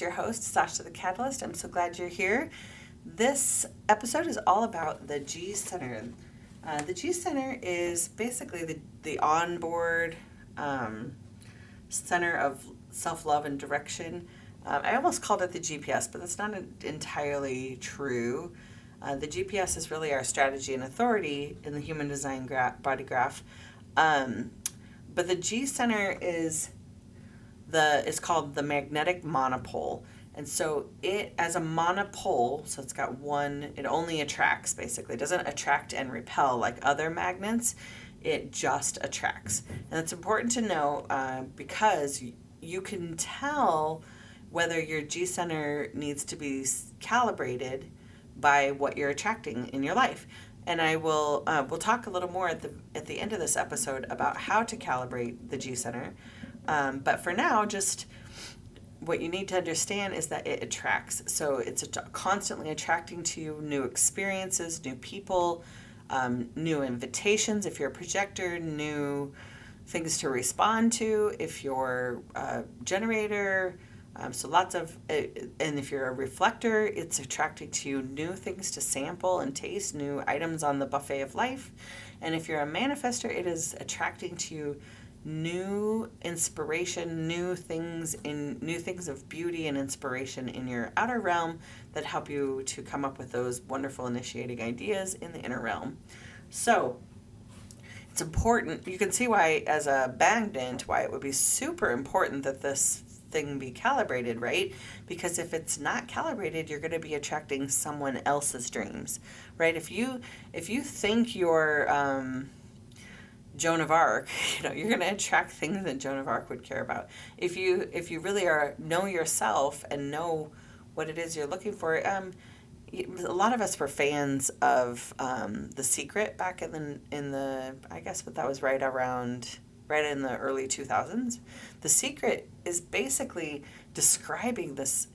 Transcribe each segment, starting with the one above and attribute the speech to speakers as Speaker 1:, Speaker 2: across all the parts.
Speaker 1: your host, Sasha the Catalyst. I'm so glad you're here. This episode is all about the G-Center. The G-Center is basically the onboard center of self-love and direction. I almost called it the GPS, but that's not entirely true. The GPS is really our strategy and authority in the Human Design Bodygraph. But the G-Center is called the magnetic monopole. And so it, as a monopole, so it's got one, it only attracts basically. It doesn't attract and repel like other magnets. It just attracts. And it's important to know because you can tell whether your G-Center needs to be calibrated by what you're attracting in your life. And I will we'll talk a little more at the end of this episode about how to calibrate the G-Center. But for now, just what you need to understand is that it attracts. So it's constantly attracting to you new experiences, new people, new invitations. If you're a projector, new things to respond to. If you're a generator, so lots of, and if you're a reflector, it's attracting to you new things to sample and taste, new items on the buffet of life. And if you're a manifester, it is attracting to you new inspiration, new things of beauty and inspiration in your outer realm that help you to come up with those wonderful initiating ideas in the inner realm. So it's important. You can see why, as a magnet, why it would be super important that this thing be calibrated, right? Because if it's not calibrated, you're going to be attracting someone else's dreams, right? If you think you're Joan of Arc, you're going to attract things that Joan of Arc would care about. If you really know yourself and know what it is you're looking for. A lot of us were fans of The Secret back in the I guess that was right in the early 2000s. The Secret is basically describing this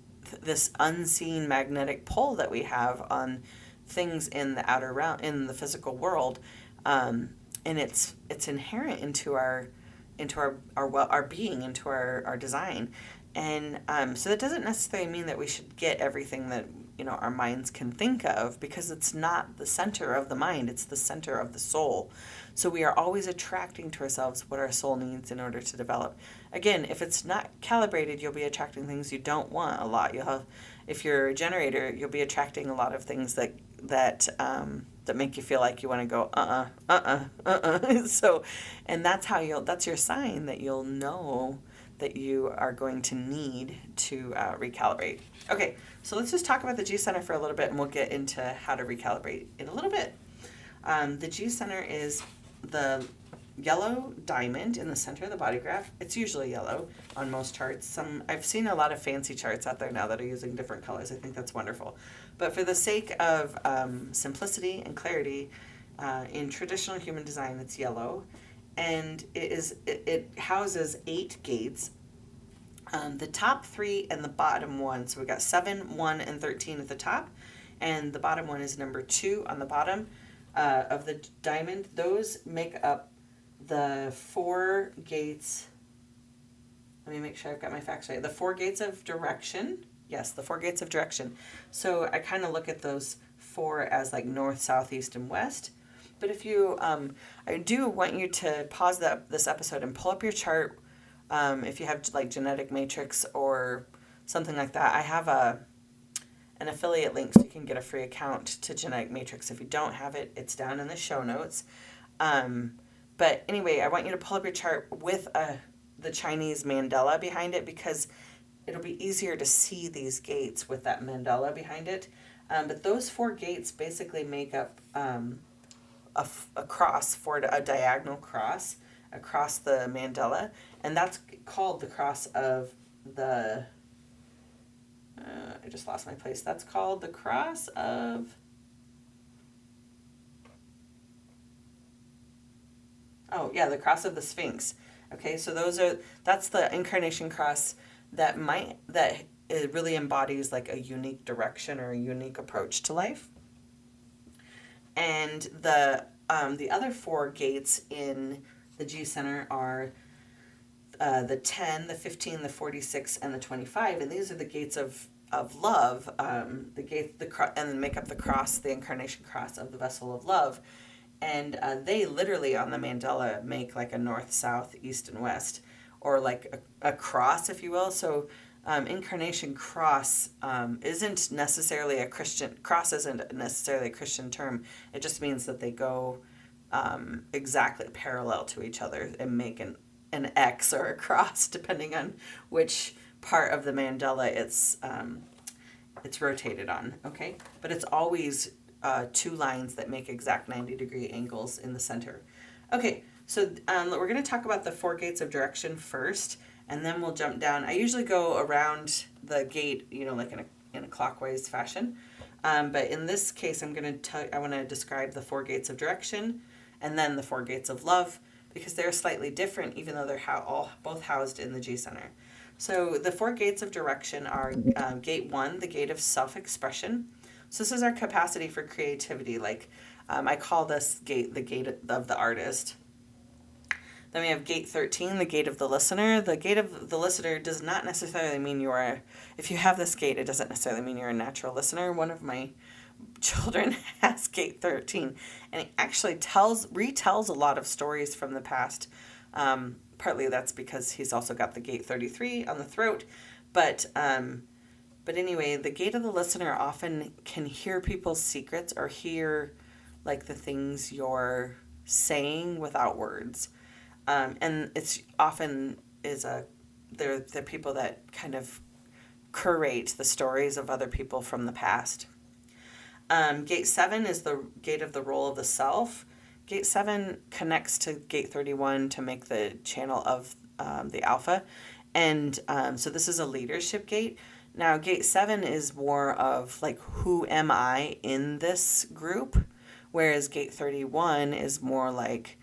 Speaker 1: unseen magnetic pull that we have on things in the outer realm, in the physical world. And it's inherent into our being, into our design. And so that doesn't necessarily mean that we should get everything that our minds can think of, because it's not the center of the mind, it's the center of the soul. So we are always attracting to ourselves what our soul needs in order to develop. Again, if it's not calibrated, you'll be attracting things you don't want a lot. If you're a generator, you'll be attracting a lot of things that make you feel like you want to go So, and that's your sign that you'll know that you are going to need to recalibrate. Okay, so let's just talk about the G-Center for a little bit, and we'll get into how to recalibrate in a little bit. The G-Center is the yellow diamond in the center of the body graph. It's usually yellow on most charts. I've seen a lot of fancy charts out there now that are using different colors. I think that's wonderful. But for the sake of simplicity and clarity, in traditional human design, it's yellow, and it houses 8 gates. The top 3 and the bottom 1. So we got 7, 1, and 13 at the top, and the bottom 1 is number 2 on the bottom of the diamond. Those make up the 4 gates. Let me make sure I've got my facts right. The 4 gates of direction. Yes, the 4 gates of direction. So I kind of look at those 4 as like north, south, east, and west. But if you, I do want you to pause this episode and pull up your chart. If you have like genetic matrix or something like that, I have an affiliate link so you can get a free account to genetic matrix. If you don't have it, it's down in the show notes. But anyway, I want you to pull up your chart with the Chinese mandala behind it, because it'll be easier to see these gates with that mandala behind it. But those 4 gates basically make up a cross, a diagonal cross across the mandala, and that's called the cross of the I just lost my place. That's called the cross of the cross of the Sphinx. Okay, so that's the incarnation cross that it really embodies like a unique direction or a unique approach to life. And the other 4 gates in the G-Center are the 10, the 15, the 46, and the 25, and these are the gates of love. The gate, and then make up the cross, the incarnation cross of the vessel of love, and they literally on the mandala make like a north, south, east, and west, or like a cross, if you will. So incarnation cross isn't necessarily a Christian term. It just means that they go exactly parallel to each other and make an X or a cross, depending on which part of the mandala it's rotated on. Okay, but it's always two lines that make exact 90-degree angles in the center. Okay, so we're going to talk about the 4 gates of direction first, and then we'll jump down. I usually go around the gate, like in a clockwise fashion. But in this case, I want to describe the 4 gates of direction and then the 4 gates of love, because they're slightly different, even though they're both housed in the G-Center. So the 4 gates of direction are gate 1, the gate of self-expression. So this is our capacity for creativity. Like I call this gate the gate of the artist. Then we have gate 13, the gate of the listener. The gate of the listener does not necessarily mean if you have this gate, it doesn't necessarily mean you're a natural listener. One of my children has gate 13, and he actually retells a lot of stories from the past. Partly that's because he's also got the gate 33 on the throat. But anyway, the gate of the listener often can hear people's secrets or hear like the things you're saying without words. And it's often they're the people that kind of curate the stories of other people from the past. Gate 7 is the gate of the role of the self. Gate 7 connects to gate 31 to make the channel of the alpha. And so this is a leadership gate. Now, gate 7 is more of like, who am I in this group? Whereas gate 31 is more like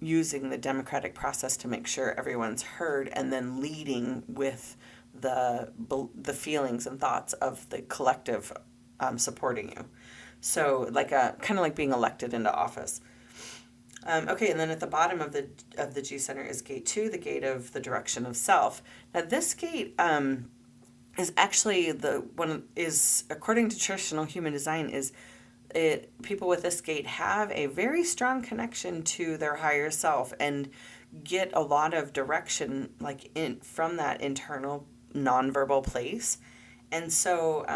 Speaker 1: using the democratic process to make sure everyone's heard, and then leading with the feelings and thoughts of the collective supporting you. So like kind of like being elected into office. Okay, and then at the bottom of the G-Center is gate 2, the gate of the direction of self. Now this gate is actually according to traditional human design, people with this gate have a very strong connection to their higher self and get a lot of direction from that internal nonverbal place. And so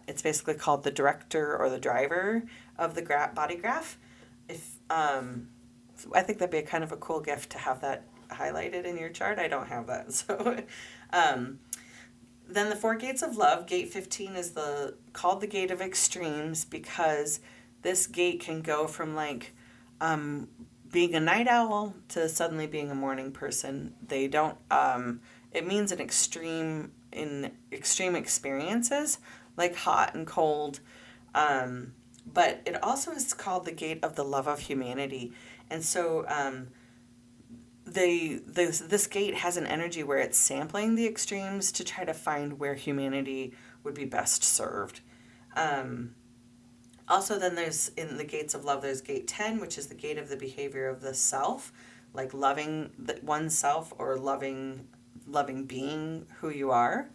Speaker 1: it's basically called the director or the driver of the body graph. I think that'd be a kind of a cool gift to have that highlighted in your chart. I don't have that. So then the 4 gates of love, gate 15 is called the gate of extremes, because this gate can go from being a night owl to suddenly being a morning person. They don't it means an extreme experiences, like hot and cold. But it also is called the gate of the love of humanity. And so this gate has an energy where it's sampling the extremes to try to find where humanity would be best served. Also, then in the gates of love, there's gate 10, which is the gate of the behavior of the self, like loving oneself or loving being who you are,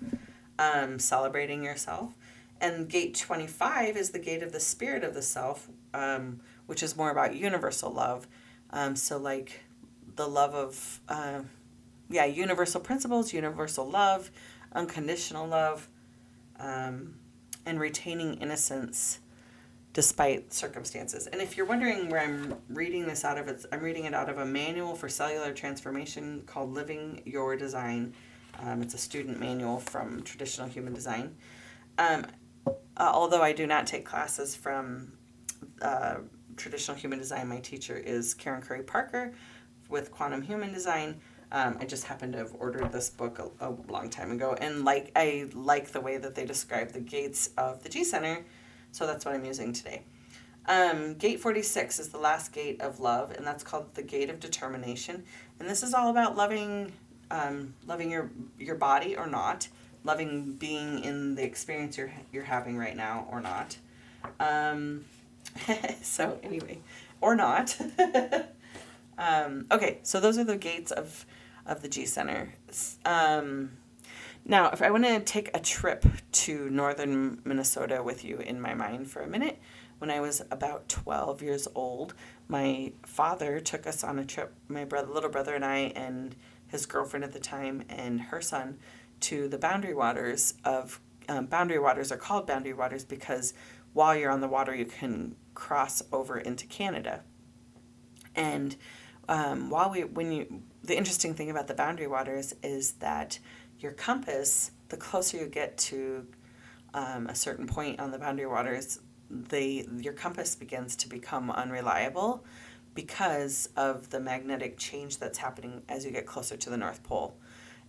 Speaker 1: celebrating yourself. And gate 25 is the gate of the spirit of the self, which is more about universal love. So like the love of, universal principles, universal love, unconditional love, and retaining innocence despite circumstances. And if you're wondering where I'm reading this out of, I'm reading it out of a manual for cellular transformation called Living Your Design. It's a student manual from traditional human design. Although I do not take classes from traditional human design, my teacher is Karen Curry Parker with Quantum Human Design. I just happened to have ordered this book a long time ago, and I like the way that they describe the gates of the G-Center, so that's what I'm using today. Gate 46 is the last gate of love, and that's called the gate of determination. And this is all about loving your body or not, loving being in the experience you're having right now or not. So anyway, or not. Okay, so those are the gates of the G-Center. Now, if I want to take a trip to northern Minnesota with you in my mind for a minute, when I was about 12 years old, my father took us on a trip, my little brother and I, and his girlfriend at the time, and her son, to the boundary waters of, boundary waters are called boundary waters because while you're on the water, you can cross over into Canada. And the interesting thing about the boundary waters is that your compass, the closer you get to a certain point on the boundary waters, your compass begins to become unreliable because of the magnetic change that's happening as you get closer to the North Pole.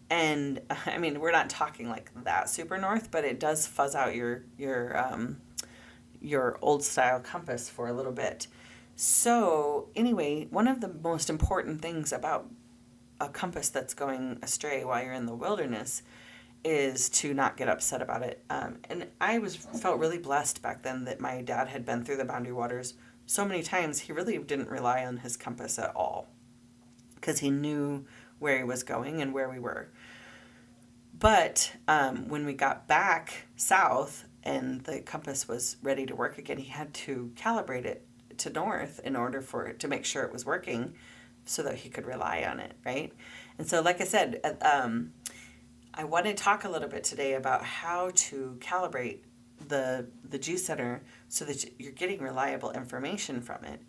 Speaker 1: And I mean, we're not talking like that super north, but it does fuzz out your old style compass for a little bit. So anyway, one of the most important things about a compass that's going astray while you're in the wilderness is to not get upset about it. And I felt really blessed back then that my dad had been through the boundary waters so many times. He really didn't rely on his compass at all because he knew where he was going and where we were. But when we got back south and the compass was ready to work again, he had to calibrate it to north in order to make sure it was working so that he could rely on it, right? And so, like I said, I want to talk a little bit today about how to calibrate the G-Center so that you're getting reliable information from it.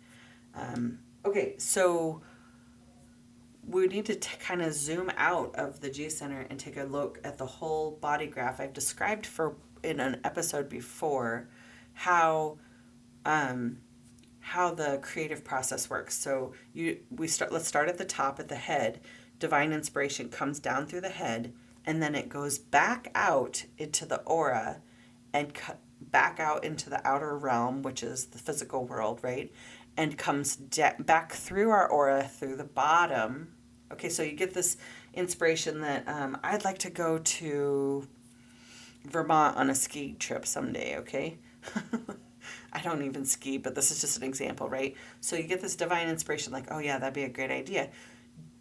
Speaker 1: Okay, so we need to kind of zoom out of the G-Center and take a look at the whole body graph. I've described in an episode before how the creative process works. So let's start at the top at the head. Divine inspiration comes down through the head, and then it goes back out into the aura and back out into the outer realm, which is the physical world, right? And comes back through our aura through the bottom. Okay, so you get this inspiration that I'd like to go to Vermont on a ski trip someday, okay? I don't even ski, but this is just an example, right? So you get this divine inspiration like, oh yeah, that'd be a great idea.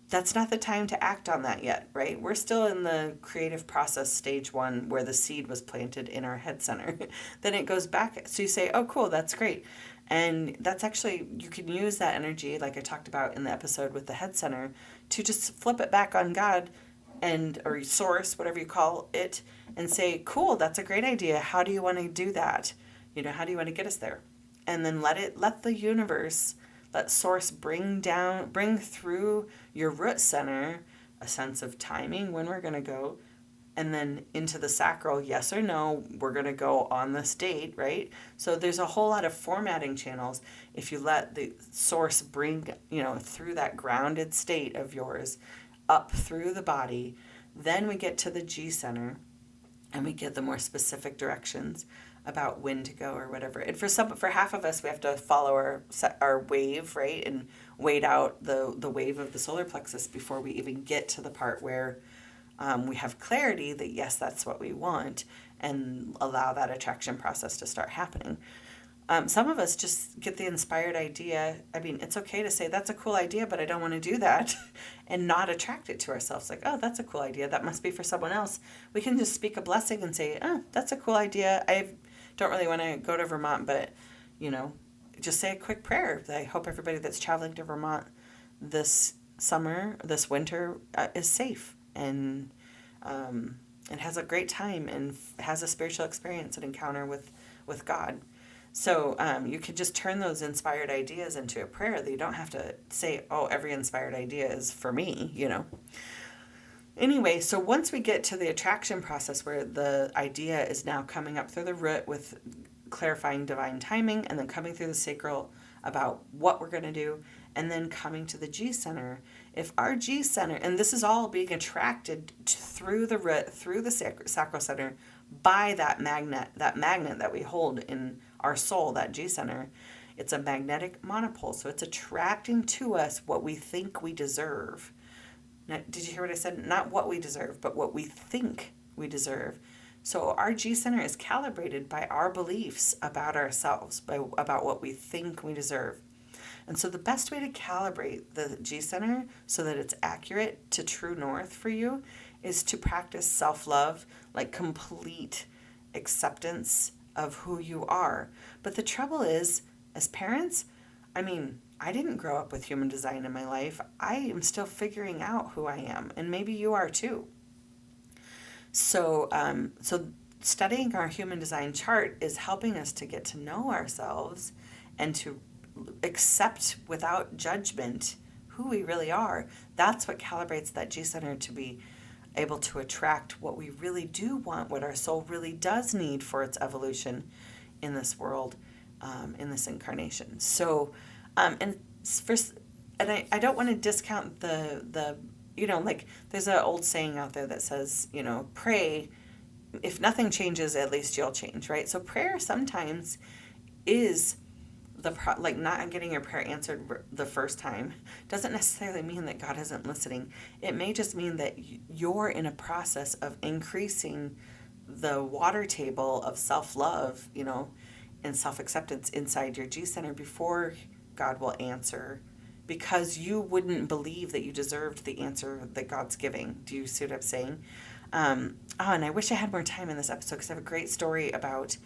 Speaker 1: That's not the time to act on that yet, right? We're still in the creative process stage 1 where the seed was planted in our head center. Then it goes back. So you say, oh, cool, that's great. And that's actually, you can use that energy, like I talked about in the episode with the head center, to just flip it back on God or source, whatever you call it, and say, cool, that's a great idea. How do you want to do that? How do you want to get us there? And then let the universe, let source bring through your root center a sense of timing when we're going to go, and then into the sacral, yes or no, we're going to go on this date, right? So there's a whole lot of formatting channels. If you let the source bring, through that grounded state of yours up through the body, then we get to the G-Center and we get the more specific directions about when to go or whatever. And for half of us, we have to follow our wave, right? And wait out the wave of the solar plexus before we even get to the part where we have clarity that yes, that's what we want, and allow that attraction process to start happening. Some of us just get the inspired idea. I mean, it's okay to say that's a cool idea, but I don't want to do that and not attract it to ourselves. Like, oh, that's a cool idea. That must be for someone else. We can just speak a blessing and say, oh, that's a cool idea. I don't really want to go to Vermont, but, just say a quick prayer. I hope everybody that's traveling to Vermont this winter, is safe and has a great time and has a spiritual experience and encounter with God. So you can just turn those inspired ideas into a prayer that you don't have to say, oh, every inspired idea is for me, Anyway, so once we get to the attraction process where the idea is now coming up through the root with clarifying divine timing, and then coming through the sacral about what we're going to do, and then coming to the G-Center, if our G-Center, and this is all being attracted through the root, through the sacral center, by that magnet that we hold in our soul, that G-Center, it's a magnetic monopole. So it's attracting to us what we think we deserve. Now, did you hear what I said? Not what we deserve, but what we think we deserve. So our G-Center is calibrated by our beliefs about ourselves, about what we think we deserve. And so the best way to calibrate the G-Center so that it's accurate to true north for you is to practice self-love, like complete acceptance of who you are. But the trouble is, as parents, I didn't grow up with human design in my life. I am still figuring out who I am, and maybe you are too. So studying our human design chart is helping us to get to know ourselves and to accept without judgment who we really are. That's what calibrates that G-Center to be able to attract what we really do want, what our soul really does need for its evolution in this world, in this incarnation. So, I don't want to discount the like there's an old saying out there that says, pray. If nothing changes, at least you'll change, right? So prayer sometimes is not getting your prayer answered the first time doesn't necessarily mean that God isn't listening. It may just mean that you're in a process of increasing the water table of self-love, and self-acceptance inside your G-Center before God will answer, because you wouldn't believe that you deserved the answer that God's giving. Do you see what I'm saying? And I wish I had more time in this episode because I have a great story about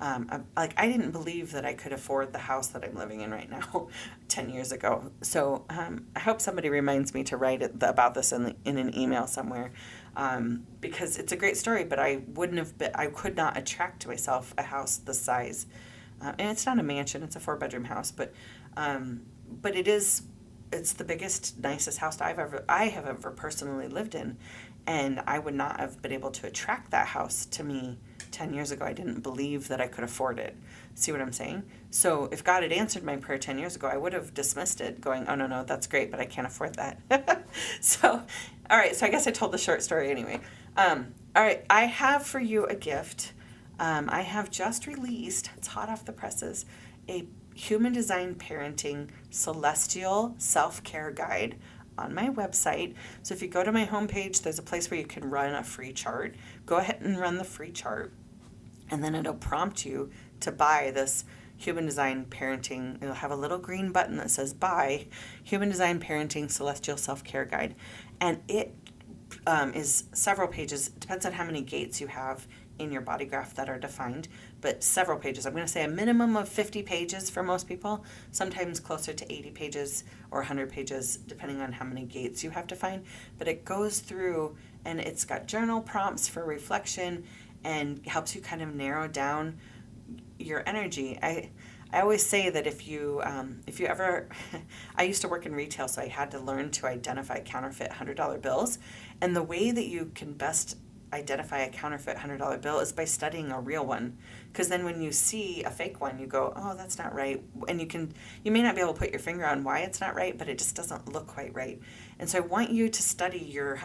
Speaker 1: I didn't believe that I could afford the house that I'm living in right now 10 years ago. So I hope somebody reminds me to write about this in an email somewhere, because it's a great story, but I could not attract to myself a house this size. And it's not a mansion, it's a 4-bedroom house, but it's the biggest, nicest house I have ever personally lived in. And I would not have been able to attract that house to me 10 years ago. I didn't believe that I could afford it. See what I'm saying? So if God had answered my prayer 10 years ago, I would have dismissed it going, oh, no, that's great, but I can't afford that. So, all right. So I guess I told the short story anyway. All right. I have for you a gift. I have just released, it's hot off the presses, a Human Design Parenting Celestial Self-Care Guide on my website. So if you go to my homepage, there's a place where you can run a free chart. Go ahead and run the free chart, and then it'll prompt you to buy this Human Design Parenting. It'll have a little green button that says buy Human Design Parenting Celestial Self-Care Guide. And it is several pages. It depends on how many gates you have in your body graph that are defined, but several pages. I'm going to say a minimum of 50 pages for most people, sometimes closer to 80 pages or 100 pages, depending on how many gates you have defined. But it goes through, and it's got journal prompts for reflection and helps you kind of narrow down your energy. I always say that if you ever, I used to work in retail, so I had to learn to identify counterfeit $100 bills. And the way that you can best identify a counterfeit $100 bill is by studying a real one, because then when you see a fake one, you go, oh, that's not right. And you may not be able to put your finger on why it's not right, but it just doesn't look quite right. And so I want you to study your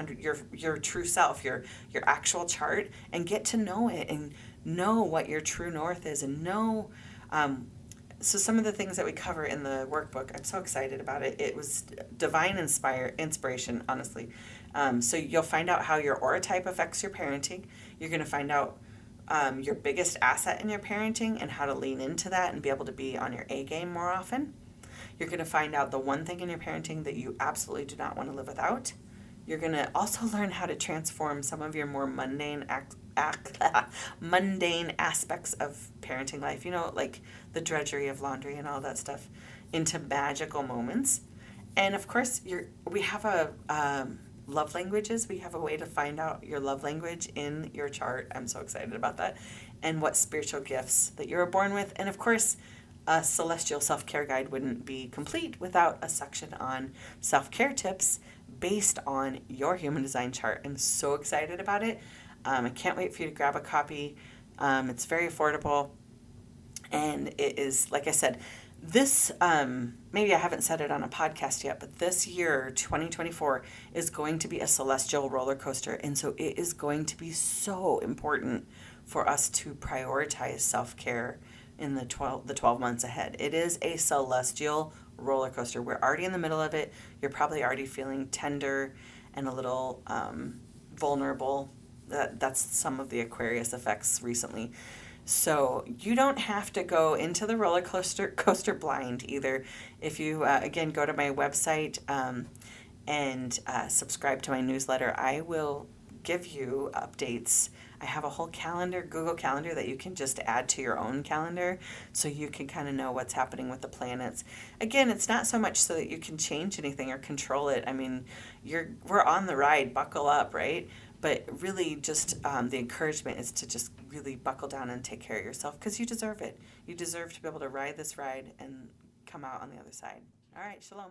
Speaker 1: true self, your actual chart, and get to know it and know what your true north is, and know so some of the things that we cover in the workbook, I'm so excited about it. It was divine inspiration, honestly. So you'll find out how your aura type affects your parenting. You're going to find out your biggest asset in your parenting and how to lean into that and be able to be on your A game more often. You're going to find out the one thing in your parenting that you absolutely do not want to live without. You're going to also learn how to transform some of your more mundane aspects of parenting life, like the drudgery of laundry and all that stuff, into magical moments. And of course, we have love languages. We have a way to find out your love language in your chart. I'm so excited about that. And what spiritual gifts that you're born with. And of course, a celestial self-care guide wouldn't be complete without a section on self-care tips based on your human design chart. I'm so excited about it. I can't wait for you to grab a copy. It's very affordable. And it is, like I said, this, maybe I haven't said it on a podcast yet, but this year, 2024, is going to be a celestial roller coaster. And so it is going to be so important for us to prioritize self-care in the 12 months ahead. It is a celestial roller coaster. We're already in the middle of it. You're probably already feeling tender and a little vulnerable. That's some of the Aquarius effects recently. So you don't have to go into the roller coaster blind either. If you, again, go to my website and subscribe to my newsletter, I will give you updates. I have a whole calendar, Google Calendar, that you can just add to your own calendar so you can kind of know what's happening with the planets. Again, it's not so much so that you can change anything or control it. I mean, we're on the ride, buckle up, right? But really, just the encouragement is to just really buckle down and take care of yourself because you deserve it. You deserve to be able to ride this ride and come out on the other side. All right, shalom.